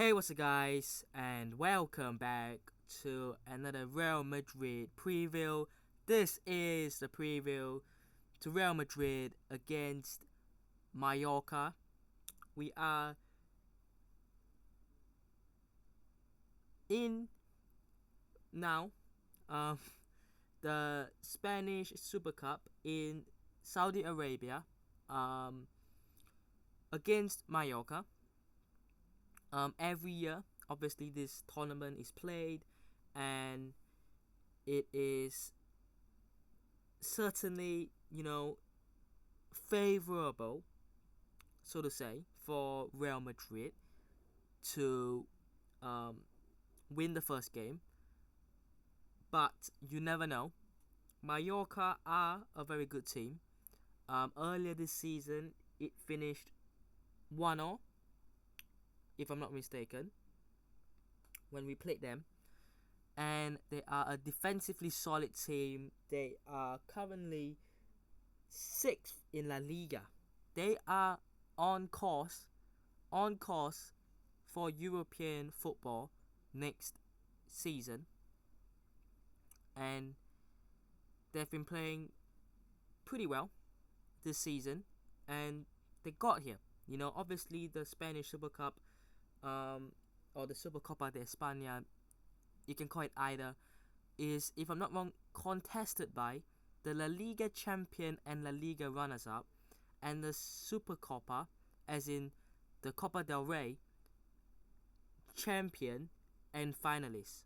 Hey, what's up, guys, and welcome back to another Real Madrid preview. This is the preview to Real Madrid against Mallorca. We are in now um, the Spanish Super Cup in Saudi Arabia um, against Mallorca. Every year, obviously, this tournament is played, and it is certainly, favorable, so to say, for Real Madrid to um, win the first game. But you never know. Mallorca are a very good team. Earlier this season, it finished 1-0, if I'm not mistaken, when we played them. And they are a defensively solid team. They are currently 6th in La Liga. They are on course for European football next season, and they've been playing pretty well this season, and they got here. Obviously the Spanish Super Cup, or the Super Copa de España, you can call it either, is, if I'm not wrong, contested by the La Liga champion and La Liga runners-up, and the Super Copa, as in the Copa del Rey, champion and finalists.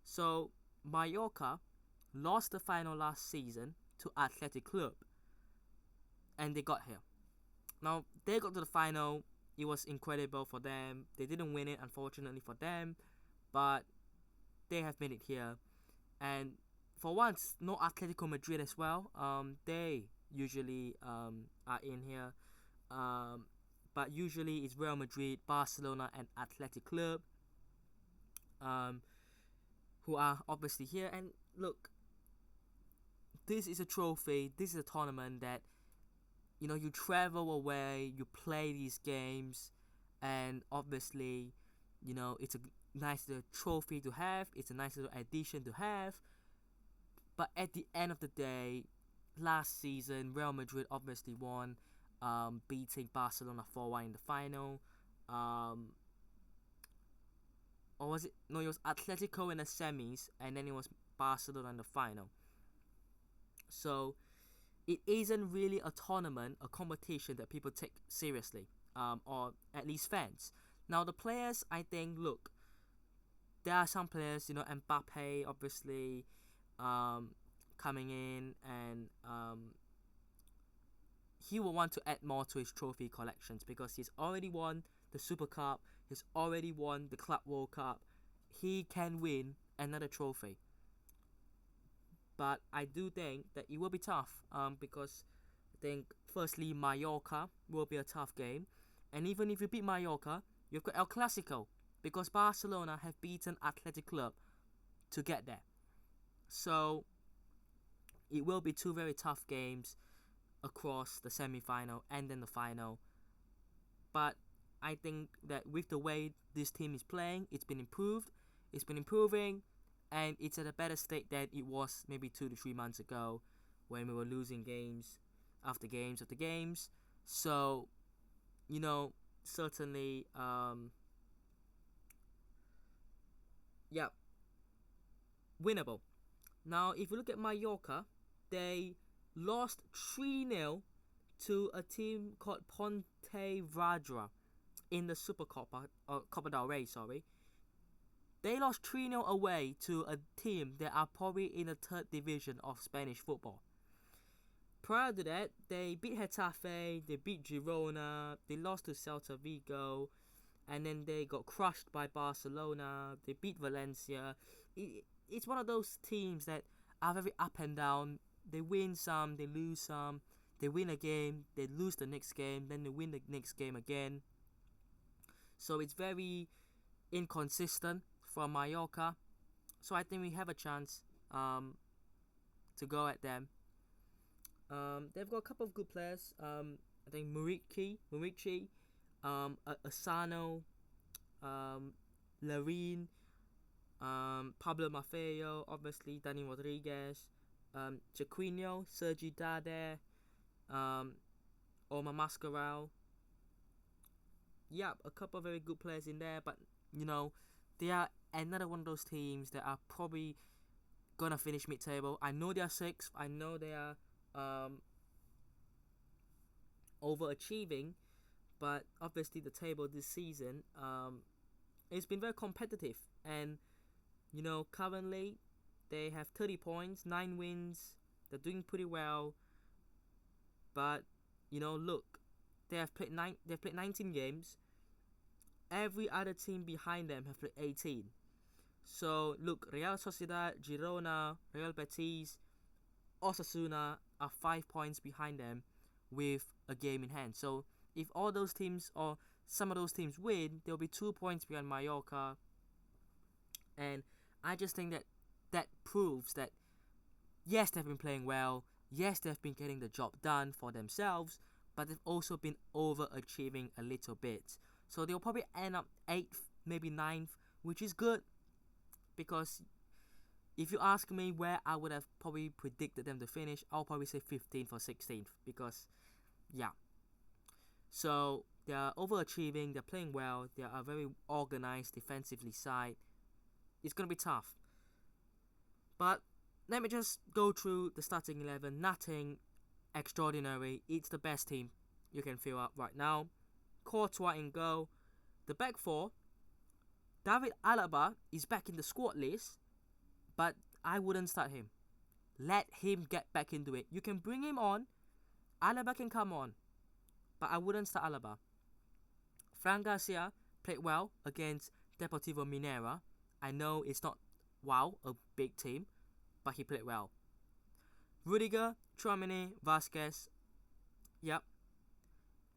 So Mallorca lost the final last season to Athletic Club, and they got here. Now they got to the final. It was incredible for them. They didn't win it, unfortunately for them, but they have made it here. And for once, no Atletico Madrid as well. They usually are in here. But usually it's Real Madrid, Barcelona, and Athletic Club, who are obviously here. And look, this is a trophy. This is a tournament that you travel away, you play these games, and obviously, it's a nice little trophy to have. It's a nice little addition to have. But at the end of the day, last season Real Madrid obviously won, beating Barcelona 4-1 in the final. Or was it? No, it was Atletico in the semis, and then it was Barcelona in the final. So it isn't really a tournament, a competition that people take seriously, or at least fans. Now the players, I think, look, there are some players, Mbappe, obviously, coming in, and he will want to add more to his trophy collections because he's already won the Super Cup, he's already won the Club World Cup. He can win another trophy. But I do think that it will be tough, because I think, firstly, Mallorca will be a tough game. And even if you beat Mallorca, you've got El Clasico, because Barcelona have beaten Athletic Club to get there. So it will be two very tough games across the semi-final and then the final. But I think that with the way this team is playing, it's been improving, and it's at a better state than it was maybe 2 to 3 months ago when we were losing games after games after games. So, certainly, winnable. Now, if you look at Mallorca, they lost 3-0 to a team called Pontevedra in the Super Copa, Copa del Rey, sorry. They lost 3-0 away to a team that are probably in the 3rd division of Spanish football. Prior to that, they beat Getafe, they beat Girona, they lost to Celta Vigo, and then they got crushed by Barcelona, they beat Valencia. It's one of those teams that are very up and down. They win some, they lose some. They win a game, they lose the next game, then they win the next game again. So it's very inconsistent from Mallorca. So I think we have a chance to go at them. They've got a couple of good players. I think Murici, Asano, Larin, Pablo Maffeo, obviously Dani Rodriguez, Jaquinho, Sergi Dade, Omar Mascaral. Yeah, a couple of very good players in there, but you know, they are another one of those teams that are probably gonna finish mid-table. I know they are sixth. I know they are overachieving, but obviously the table this season it's been very competitive, and you know, currently they have 30 points, 9 wins. They're doing pretty well, but you know, look, they've played 19 games. Every other team behind them have played 18. So look, Real Sociedad, Girona, Real Betis, Osasuna are 5 points behind them with a game in hand. So if all those teams or some of those teams win, they'll be 2 points behind Mallorca. And I just think that that proves that yes, they've been playing well. Yes, they've been getting the job done for themselves, but they've also been overachieving a little bit. So they'll probably end up 8th, maybe 9th, which is good, because if you ask me where I would have probably predicted them to finish, I'll probably say 15th or 16th, because yeah. So they are overachieving, they're playing well, they are very organized defensively side. It's going to be tough. But let me just go through the starting 11. Nothing extraordinary. It's the best team you can fill up right now. Courtois in goal. The back four, David Alaba is back in the squad list, but I wouldn't start him. Let him get back into it. You can bring him on. Alaba can come on, but I wouldn't start Alaba. Fran Garcia played well against Deportivo Minera. I know it's not, wow, a big team, but he played well. Rudiger, Tchouaméni, Vasquez, yep.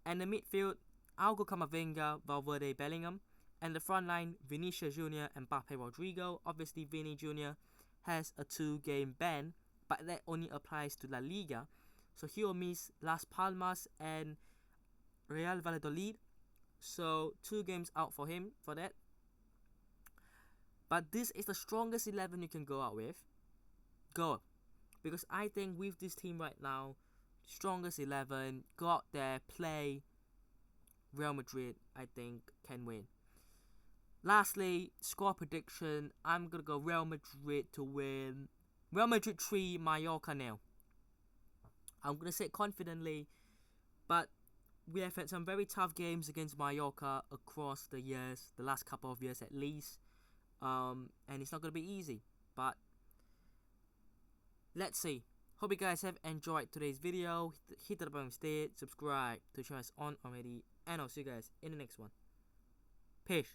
And the midfield, Algo Camavinga, Valverde, Bellingham. And the front line, Vinicius Jr. and Mbappe Rodrigo. Obviously, Vini Jr. has a 2-game ban, but that only applies to La Liga. So he will miss Las Palmas and Real Valladolid. So 2 games out for him for that. But this is the strongest 11 you can go out with. Go. Because I think with this team right now, strongest 11, go out there, play. Real Madrid, I think, can win. Lastly, score prediction. I'm going to go Real Madrid to win. Real Madrid 3, Mallorca 0. I'm going to say it confidently, but we have had some very tough games against Mallorca across the years, the last couple of years at least. And it's not going to be easy, but let's see. Hope you guys have enjoyed today's video. Hit the button instead, subscribe to the channel on already, and I'll see you guys in the next one. Peace.